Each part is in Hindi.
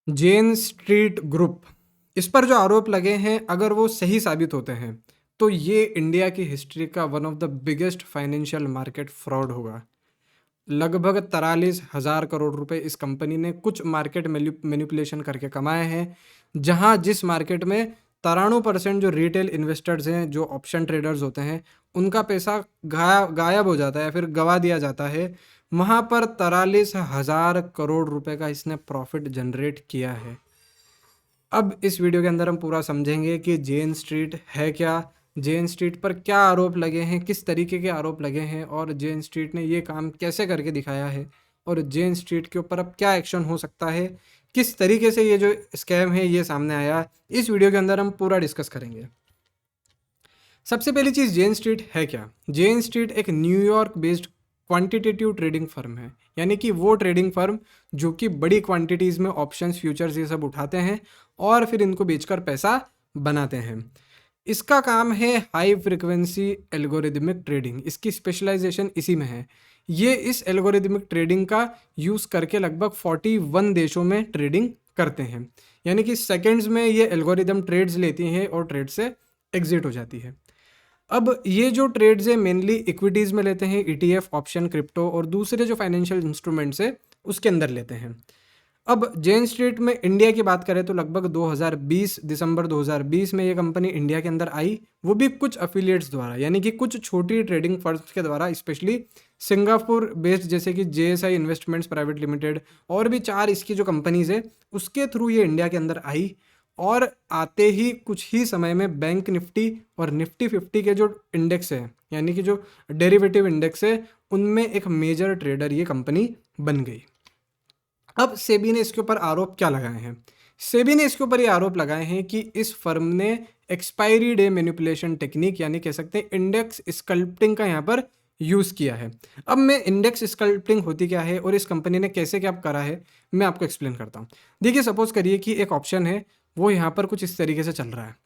जेन स्ट्रीट ग्रुप, इस पर जो आरोप लगे हैं अगर वो सही साबित होते हैं तो ये इंडिया की हिस्ट्री का one of the biggest financial market fraud होगा। लगभग 43,000 करोड़ रुपए इस कंपनी ने कुछ मार्केट मैनिपुलेशन करके कमाए हैं, जहां जिस मार्केट में 93% जो रिटेल इन्वेस्टर्स हैं, जो ऑप्शन ट्रेडर्स होते हैं, उनका पैसा गायब हो जाता है या फिर गवा दिया जाता है, वहां पर 43,000 करोड़ रुपए का इसने प्रॉफिट जनरेट किया है। अब इस वीडियो के अंदर हम पूरा समझेंगे कि जेन स्ट्रीट है क्या, जेन स्ट्रीट पर क्या आरोप लगे हैं, किस तरीके के आरोप लगे हैं और जेन स्ट्रीट ने ये काम कैसे करके दिखाया है और जेन स्ट्रीट के ऊपर अब क्या एक्शन हो सकता है, किस तरीके से ये जो स्कैम है ये सामने आया। इस वीडियो के अंदर हम पूरा डिस्कस करेंगे। सबसे पहली चीज़, जेन स्ट्रीट है क्या। जेन स्ट्रीट एक New York based quantitative trading firm है, यानी कि वो ट्रेडिंग फर्म जो कि बड़ी क्वांटिटीज़ में ऑप्शंस, फ्यूचर्स ये सब उठाते हैं और फिर इनको बेचकर पैसा बनाते हैं। इसका काम है हाई फ्रिक्वेंसी एल्गोरिदमिक ट्रेडिंग, इसकी स्पेशलाइजेशन इसी में है। ये इस एल्गोरिदमिक ट्रेडिंग का यूज़ करके लगभग 41 देशों में ट्रेडिंग करते हैं, यानी कि सेकेंड्स में ये एल्गोरिदम ट्रेड्स लेती हैं और ट्रेड से एग्जिट हो जाती है। अब ये जो ट्रेड्स है मेनली इक्विटीज़ में लेते हैं, ईटीएफ, ऑप्शन, क्रिप्टो और दूसरे जो फाइनेंशियल इंस्ट्रूमेंट्स है उसके अंदर लेते हैं। अब जेन स्ट्रीट में इंडिया की बात करें तो लगभग 2020 दिसंबर 2020 में ये कंपनी इंडिया के अंदर आई, वो भी कुछ अफिलिएट्स द्वारा, यानी कि कुछ छोटी ट्रेडिंग फर्म्स के द्वारा, स्पेशली सिंगापुर बेस्ड जैसे कि जेएसआई इन्वेस्टमेंट्स प्राइवेट लिमिटेड और भी 4 इसकी जो कंपनीज है उसके थ्रू ये इंडिया के अंदर आई। और आते ही कुछ ही समय में बैंक निफ्टी और निफ्टी 50 के जो इंडेक्स है, यानी कि जो डेरिवेटिव इंडेक्स है, उनमें एक मेजर ट्रेडर ये कंपनी बन गई। अब सेबी ने इसके ऊपर आरोप क्या लगाए हैं। सेबी ने इसके ऊपर ये आरोप लगाए हैं कि इस फर्म ने एक्सपायरी डे मैनिपुलेशन टेक्निक, यानी कह सकते हैं इंडेक्स स्कल्प्टिंग का यहाँ पर यूज़ किया है। अब मैं इंडेक्स स्कल्प्टिंग होती क्या है और इस कंपनी ने कैसे क्या करा है मैं आपको एक्सप्लेन करता हूँ। देखिए, सपोज करिए कि एक ऑप्शन है, वो यहाँ पर कुछ इस तरीके से चल रहा है।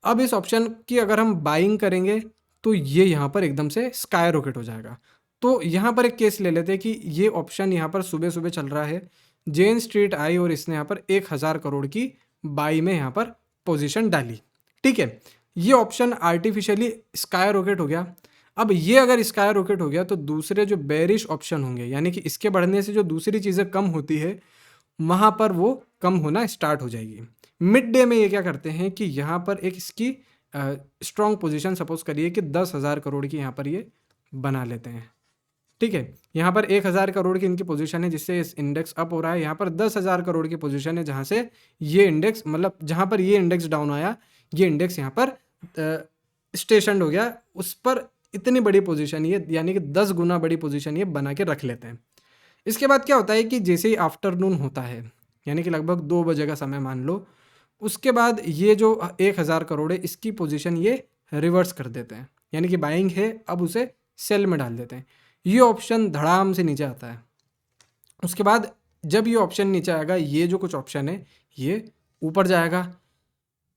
अब इस ऑप्शन की अगर हम बाइंग करेंगे तो ये यहाँ पर एकदम से स्काई रॉकेट हो जाएगा। तो यहाँ पर एक केस ले लेते हैं कि ये ऑप्शन यहाँ पर सुबह सुबह चल रहा है, जेन स्ट्रीट आई और इसने यहाँ पर 1,000 करोड़ की बाई में यहाँ पर पोजीशन डाली। ठीक है, ये ऑप्शन आर्टिफिशियली स्काई रॉकेट हो गया। अब ये अगर स्काई रॉकेट हो गया तो दूसरे जो बेरिश ऑप्शन होंगे, यानी कि इसके बढ़ने से जो दूसरी चीज़ें कम होती है, वहाँ पर वो कम होना स्टार्ट हो जाएगी। मिड डे में ये क्या करते हैं कि यहाँ पर एक इसकी स्ट्रॉन्ग पोजीशन, सपोज करिए कि 10,000 करोड़ की यहाँ पर ये बना लेते हैं। ठीक है, यहाँ पर 1,000 करोड़ की इनकी पोजीशन है जिससे इस इंडेक्स अप हो रहा है। यहाँ पर 10,000 करोड़ की पोजीशन है जहाँ से ये इंडेक्स, मतलब जहाँ पर ये इंडेक्स डाउन आया, ये इंडेक्स यहाँ पर स्टेशन हो गया। उस पर इतनी बड़ी पोजीशन ये, यानी कि 10 गुना बड़ी पोजीशन ये बना के रख लेते हैं। इसके बाद क्या होता है कि जैसे ही आफ्टरनून होता है, यानी कि लगभग 2 बजे का समय मान लो, उसके बाद ये जो 1,000 करोड़ है इसकी पोजीशन ये रिवर्स कर देते हैं, यानी कि बाइंग है अब उसे सेल में डाल देते हैं। ये ऑप्शन धड़ाम से नीचे आता है। उसके बाद जब ये ऑप्शन नीचे आएगा, ये जो कुछ ऑप्शन है ये ऊपर जाएगा।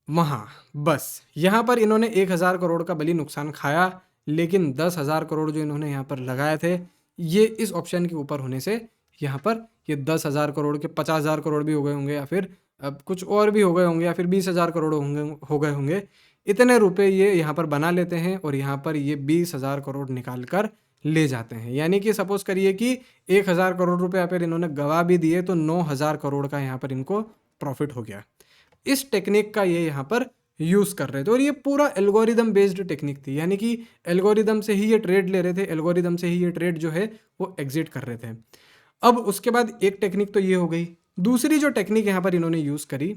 वहाँ बस यहाँ पर इन्होंने 1,000 करोड़ का भली नुकसान खाया, लेकिन 10,000 करोड़ जो इन्होंने यहाँ पर लगाए थे, ये इस ऑप्शन के ऊपर होने से यहाँ पर ये 10,000 करोड़ के 50,000 करोड़ भी हो गए होंगे, या फिर अब कुछ और भी हो गए होंगे, या फिर 20,000 करोड़ हो गए होंगे। इतने रुपए ये यहाँ पर बना लेते हैं और यहाँ पर ये 20,000 करोड़ निकाल कर ले जाते हैं। यानी कि सपोज करिए कि 1,000 करोड़ रुपए फिर इन्होंने गवा भी दिए तो 9,000 करोड़ का यहाँ पर इनको प्रॉफिट हो गया। इस टेक्निक का ये यहाँ पर यूज़ कर रहे थे और ये पूरा एल्गोरिदम बेस्ड टेक्निक थी, यानी कि एल्गोरिदम से ही ये ट्रेड ले रहे थे, एल्गोरिदम से ही ये ट्रेड जो है वो एग्जिट कर रहे थे। अब उसके बाद एक टेक्निक तो ये हो गई। दूसरी जो टेक्निक यहाँ पर इन्होंने यूज़ करी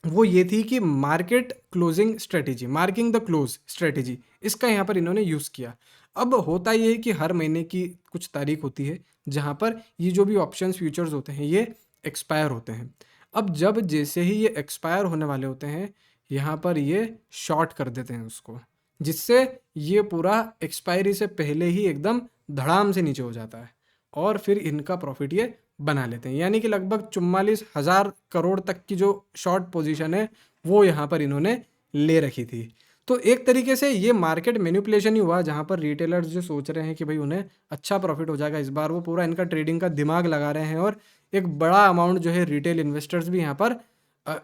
वो ये थी कि market closing strategy, marking the close strategy, इसका यहाँ पर इन्होंने यूज़ किया। अब होता ये है कि हर महीने की कुछ तारीख होती है जहाँ पर ये जो भी ऑप्शंस, फ्यूचर्स होते हैं ये एक्सपायर होते हैं। अब जब जैसे ही ये एक्सपायर होने वाले होते हैं, यहाँ पर ये शॉर्ट कर देते हैं उसको, जिससे ये पूरा एक्सपायरी से पहले ही एकदम धड़ाम से नीचे हो जाता है और फिर इनका प्रॉफिट ये बना लेते हैं। यानी कि लगभग 44,000 करोड़ तक की जो शॉर्ट पोजीशन है वो यहाँ पर इन्होंने ले रखी थी। तो एक तरीके से ये मार्केट मैनिपुलेशन ही हुआ, जहाँ पर रिटेलर्स जो सोच रहे हैं कि भाई उन्हें अच्छा प्रॉफिट हो जाएगा इस बार, वो पूरा इनका ट्रेडिंग का दिमाग लगा रहे हैं और एक बड़ा अमाउंट जो है रिटेल इन्वेस्टर्स भी यहाँ पर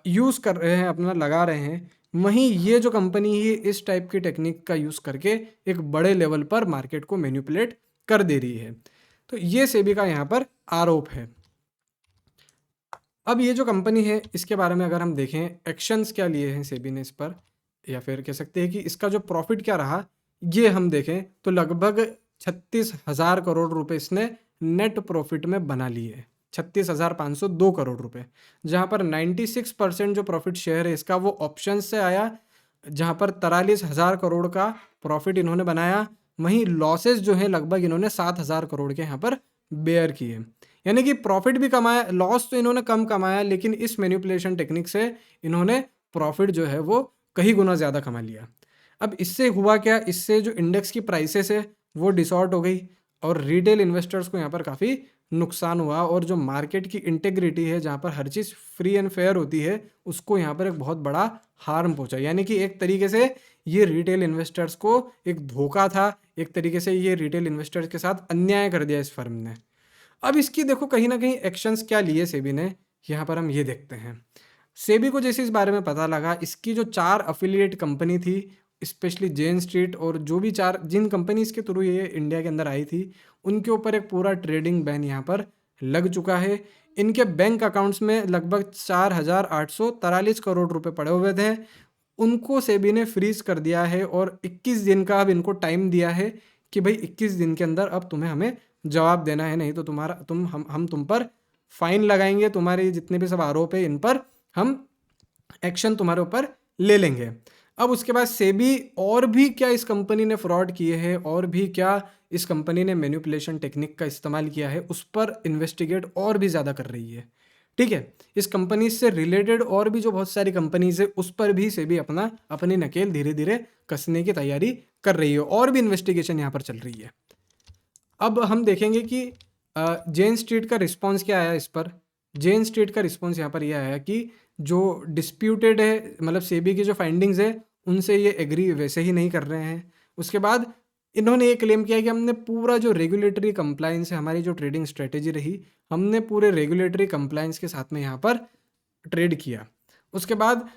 यूज़ कर रहे हैं, अपना लगा रहे हैं। वहीं ये जो कंपनी है इस टाइप की टेक्निक का यूज़ करके एक बड़े लेवल पर मार्केट को मैनिपुलेट कर दे रही है। तो ये सेबी का यहाँ पर आरोप है। अब ये जो कंपनी है इसके बारे में अगर हम देखें, एक्शंस क्या लिए हैं सेबी ने इस पर, या फिर कह सकते हैं कि इसका जो प्रॉफिट क्या रहा, ये हम देखें तो लगभग 36,000 करोड़ रुपए इसने नेट प्रॉफिट में बना लिए है। 36,502 करोड़ रुपए, जहाँ पर 96% जो प्रॉफिट शेयर है इसका वो ऑप्शन से आया, जहाँ पर 43,000 करोड़ का प्रॉफिट इन्होंने बनाया। वहीं लॉसेस जो है लगभग इन्होंने 7,000 करोड़ के यहाँ पर बेयर किए। यानी कि प्रॉफिट भी कमाया, लॉस तो इन्होंने कम कमाया, लेकिन इस मैनिपुलेशन टेक्निक से इन्होंने प्रॉफिट जो है वो कई गुना ज़्यादा कमा लिया। अब इससे हुआ क्या, इससे जो इंडेक्स की प्राइसेस है वो डिसॉर्ट हो गई और रिटेल इन्वेस्टर्स को यहाँ पर काफ़ी नुकसान हुआ, और जो मार्केट की इंटेग्रिटी है जहाँ पर हर चीज़ फ्री एंड फेयर होती है उसको यहाँ पर एक बहुत बड़ा हार्म पहुँचा। यानी कि एक तरीके से ये रिटेल इन्वेस्टर्स को एक धोखा था, एक तरीके से ये रिटेल इन्वेस्टर्स के साथ अन्याय कर दिया इस फर्म ने। अब इसकी देखो कहीं ना कहीं एक्शंस क्या लिए सेबी ने, यहाँ पर हम ये देखते हैं। सेबी को जैसे इस बारे में पता लगा, इसकी जो 4 अफिलिएट कंपनी थी, स्पेशली जेन स्ट्रीट और जो भी 4 जिन कंपनीज के थ्रू ये इंडिया के अंदर आई थी, उनके ऊपर एक पूरा ट्रेडिंग बैन यहाँ पर लग चुका है। इनके बैंक अकाउंट्स में लगभग 4,843 करोड़ रुपए पड़े हुए थे, उनको सेबी ने फ्रीज कर दिया है और 21 दिन का अब इनको टाइम दिया है कि भाई 21 दिन के अंदर अब तुम्हें हमें जवाब देना है, नहीं तो तुम्हारा हम तुम पर फाइन लगाएंगे, तुम्हारे जितने भी सब आरोप है इन पर हम एक्शन तुम्हारे ऊपर ले लेंगे। अब उसके बाद सेबी और भी क्या इस कंपनी ने फ्रॉड किए हैं, और भी क्या इस कंपनी ने मैनिपुलेशन टेक्निक का इस्तेमाल किया है, उस पर इन्वेस्टिगेट और भी ज़्यादा कर रही है। ठीक है, इस कंपनी से रिलेटेड और भी जो बहुत सारी कंपनीज है उस पर भी सेबी अपनी नकेल धीरे धीरे कसने की तैयारी कर रही है, और भी इन्वेस्टिगेशन यहाँ पर चल रही है। अब हम देखेंगे कि जेन स्ट्रीट का रिस्पॉन्स क्या आया इस पर। जेन स्ट्रीट का रिस्पॉन्स यहाँ पर यह आया कि जो डिस्प्यूटेड है, मतलब सेबी की जो फाइंडिंग्स है उनसे ये एग्री वैसे ही नहीं कर रहे हैं। उसके बाद इन्होंने ये क्लेम किया कि हमने पूरा जो रेगुलेटरी कंप्लायंस है, हमारी जो ट्रेडिंग स्ट्रेटेजी रही, हमने पूरे रेगुलेटरी कंप्लायंस के साथ में यहाँ पर ट्रेड किया। उसके बाद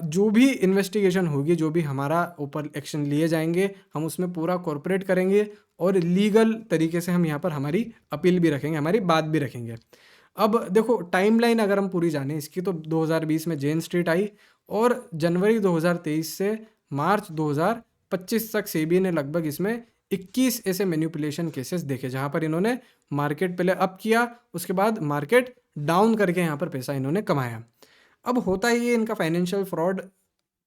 जो भी इन्वेस्टिगेशन होगी, जो भी हमारा ऊपर एक्शन लिए जाएंगे, हम उसमें पूरा कॉर्पोरेट करेंगे और लीगल तरीके से हम यहाँ पर हमारी अपील भी रखेंगे, हमारी बात भी रखेंगे। अब देखो टाइमलाइन अगर हम पूरी जाने इसकी, तो 2020 में जेन स्ट्रीट आई और जनवरी 2023 से मार्च 2025 तक सेबी ने लगभग इसमें 21 ऐसे मैनिपुलेशन केसेस देखे, जहाँ पर इन्होंने मार्केट पहले अप किया, उसके बाद मार्केट डाउन करके यहाँ पर पैसा इन्होंने कमाया। अब होता ही ये इनका फाइनेंशियल फ्रॉड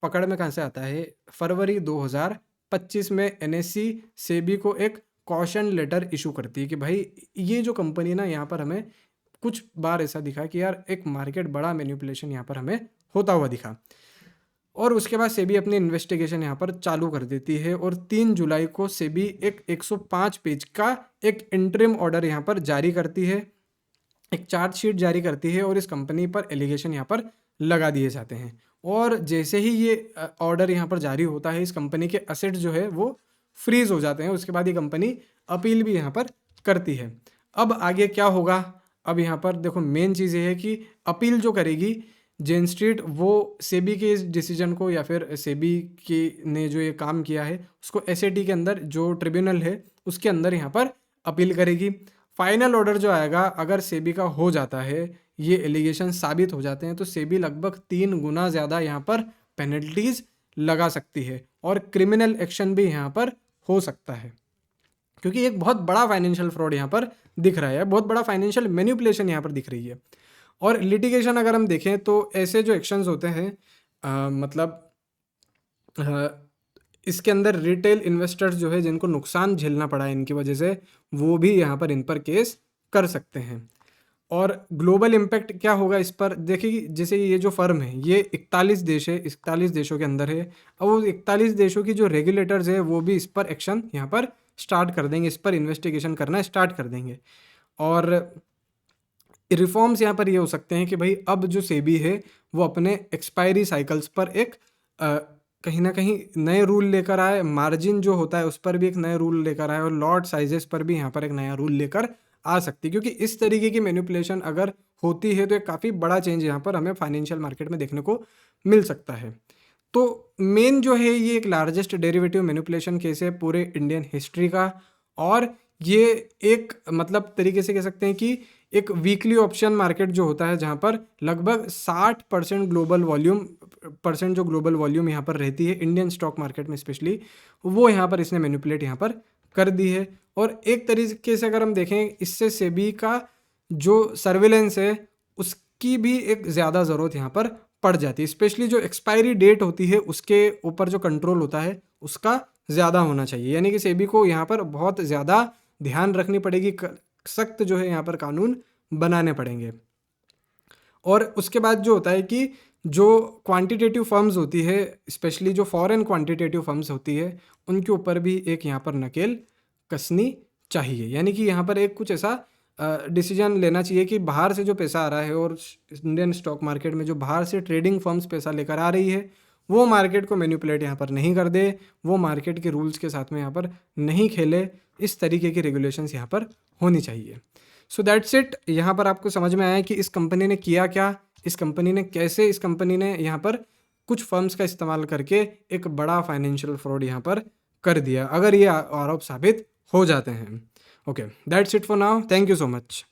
पकड़ में कहाँ से आता है। फरवरी 2025 में एनएससी सेबी को एक कॉशन लेटर इशू करती है कि भाई ये जो कंपनी ना, यहाँ पर हमें कुछ बार ऐसा दिखा कि यार एक मार्केट बड़ा मैनिपुलेशन यहाँ पर हमें होता हुआ दिखा। और उसके बाद सेबी अपनी इन्वेस्टिगेशन यहाँ पर चालू कर देती है और 3 जुलाई को सेबी एक 105 पेज का एक इंटरिम ऑर्डर यहाँ पर जारी करती है, एक चार्जशीट जारी करती है और इस कंपनी पर एलिगेशन यहाँ पर लगा दिए जाते हैं। और जैसे ही ये ऑर्डर यहाँ पर जारी होता है, इस कंपनी के असेट्स जो है वो फ्रीज हो जाते हैं। उसके बाद ये कंपनी अपील भी यहाँ पर करती है। अब आगे क्या होगा, अब यहाँ पर देखो मेन चीज़ ये है कि अपील जो करेगी जेन स्ट्रीट, वो सेबी के इस डिसीजन को, या फिर सेबी की ने जो ये काम किया है उसको एसएटी के अंदर जो ट्रिब्यूनल है उसके अंदर यहाँ पर अपील करेगी। फाइनल ऑर्डर जो आएगा, अगर सेबी का हो जाता है, ये एलिगेशन साबित हो जाते हैं, तो सेबी लगभग 3 गुना ज़्यादा यहाँ पर पेनल्टीज लगा सकती है और क्रिमिनल एक्शन भी यहाँ पर हो सकता है, क्योंकि एक बहुत बड़ा फाइनेंशियल फ्रॉड यहाँ पर दिख रहा है, बहुत बड़ा फाइनेंशियल मैनिपुलेशन यहाँ पर दिख रही है। और लिटिगेशन अगर हम देखें तो ऐसे जो एक्शंस होते हैं, मतलब इसके अंदर रिटेल इन्वेस्टर्स जो है जिनको नुकसान झेलना पड़ा है इनकी वजह से, वो भी यहाँ पर इन पर केस कर सकते हैं। और ग्लोबल इम्पैक्ट क्या होगा इस पर, देखिए जैसे ये जो फर्म है ये 41 देश है, 41 देशों के अंदर है। अब वो 41 देशों की जो रेगुलेटर्स है वो भी इस पर एक्शन यहाँ पर स्टार्ट कर देंगे, इस पर इन्वेस्टिगेशन करना स्टार्ट कर देंगे। और रिफॉर्म्स यहाँ पर ये हो सकते हैं कि भाई अब जो सेबी है वो अपने एक्सपायरी साइकिल्स पर एक कहीं ना कहीं नए रूल लेकर आए, मार्जिन जो होता है उस पर भी एक नए रूल लेकर आए और लॉट साइजेस पर भी यहाँ पर एक नया रूल लेकर आ सकती है, क्योंकि इस तरीके की मैनिपुलेशन अगर होती है तो एक काफ़ी बड़ा चेंज यहाँ पर हमें फाइनेंशियल मार्केट में देखने को मिल सकता है। तो मेन जो है ये एक लार्जेस्ट डेरिवेटिव मैनिपुलेशन केस है पूरे इंडियन हिस्ट्री का, और ये एक मतलब तरीके से कह सकते हैं कि एक वीकली ऑप्शन मार्केट जो होता है जहाँ पर लगभग 60% ग्लोबल वॉल्यूम जो ग्लोबल वॉल्यूम यहाँ पर रहती है इंडियन स्टॉक मार्केट में स्पेशली, वो यहाँ पर इसने मैनिपुलेट यहाँ पर कर दी है। और एक तरीके से अगर हम देखें, इससे सेबी का जो सर्विलेंस है उसकी भी एक ज़्यादा ज़रूरत यहाँ पर पड़ जाती है, स्पेशली जो एक्सपायरी डेट होती है उसके ऊपर जो कंट्रोल होता है उसका ज़्यादा होना चाहिए। यानी कि सेबी को यहाँ पर बहुत ज़्यादा ध्यान रखनी पड़ेगी, सख्त जो है यहाँ पर कानून बनाने पड़ेंगे। और उसके बाद जो होता है कि जो क्वांटिटेटिव फर्म्स होती है, स्पेशली जो फॉरेन क्वांटिटेटिव फर्म्स होती है, उनके ऊपर भी एक यहाँ पर नकेल कसनी चाहिए। यानी कि यहाँ पर एक कुछ ऐसा डिसीजन लेना चाहिए कि बाहर से जो पैसा आ रहा है और इंडियन स्टॉक मार्केट में जो बाहर से ट्रेडिंग फर्म्स पैसा लेकर आ रही है, वो मार्केट को मैनिपुलेट यहाँ पर नहीं कर दे, वो मार्केट के रूल्स के साथ में यहाँ पर नहीं खेले। इस तरीके की रेगुलेशंस यहाँ पर होनी चाहिए। So that's it. यहाँ पर आपको समझ में आया कि इस कंपनी ने किया क्या, इस कंपनी ने कैसे, इस कंपनी ने यहाँ पर कुछ फर्म्स का इस्तेमाल करके एक बड़ा फाइनेंशियल फ्रॉड यहाँ पर कर दिया, अगर ये आरोप साबित हो जाते हैं। Okay, that's it for now. Thank you so much.